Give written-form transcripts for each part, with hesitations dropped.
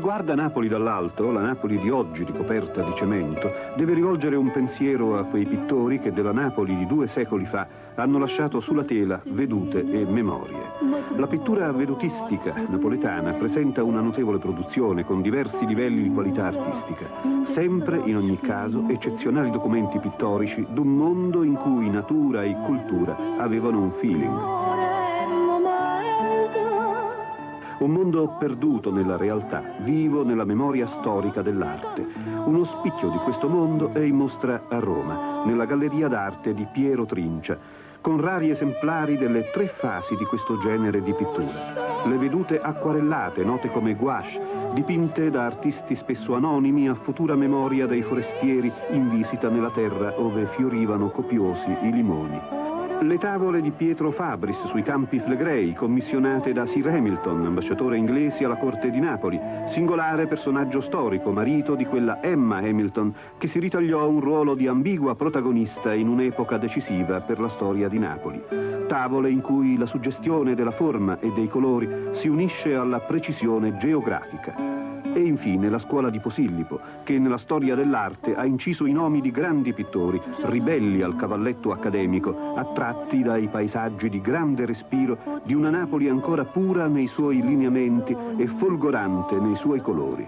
guarda Napoli dall'alto, la Napoli di oggi ricoperta di cemento, deve rivolgere un pensiero a quei pittori che della Napoli di 2 secoli fa hanno lasciato sulla tela vedute e memorie. La pittura vedutistica napoletana presenta una notevole produzione con diversi livelli di qualità artistica, sempre in ogni caso eccezionali documenti pittorici d'un mondo in cui natura e cultura avevano un feeling. Un mondo perduto nella realtà, vivo nella memoria storica dell'arte. Uno spicchio di questo mondo è in mostra a Roma, nella Galleria d'Arte di Piero Trincia, con rari esemplari delle 3 fasi di questo genere di pittura. Le vedute acquarellate, note come gouache, dipinte da artisti spesso anonimi a futura memoria dei forestieri in visita nella terra ove fiorivano copiosi i limoni. Le tavole di Pietro Fabris sui campi Flegrei, commissionate da Sir Hamilton, ambasciatore inglese alla corte di Napoli, singolare personaggio storico, marito di quella Emma Hamilton, che si ritagliò un ruolo di ambigua protagonista in un'epoca decisiva per la storia di Napoli. Tavole in cui la suggestione della forma e dei colori si unisce alla precisione geografica. E infine la scuola di Posillipo, che nella storia dell'arte ha inciso i nomi di grandi pittori, ribelli al cavalletto accademico, attratti dai paesaggi di grande respiro di una Napoli ancora pura nei suoi lineamenti e folgorante nei suoi colori.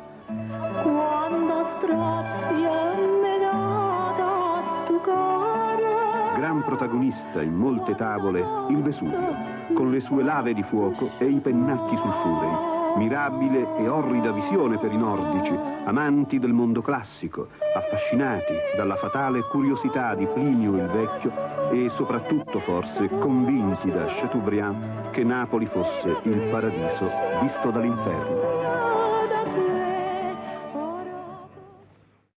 Gran protagonista in molte tavole il Vesuvio, con le sue lave di fuoco e i pennacchi sulfurei. Mirabile e orrida visione per i nordici, amanti del mondo classico, affascinati dalla fatale curiosità di Plinio il Vecchio e soprattutto forse convinti da Chateaubriand che Napoli fosse il paradiso visto dall'inferno.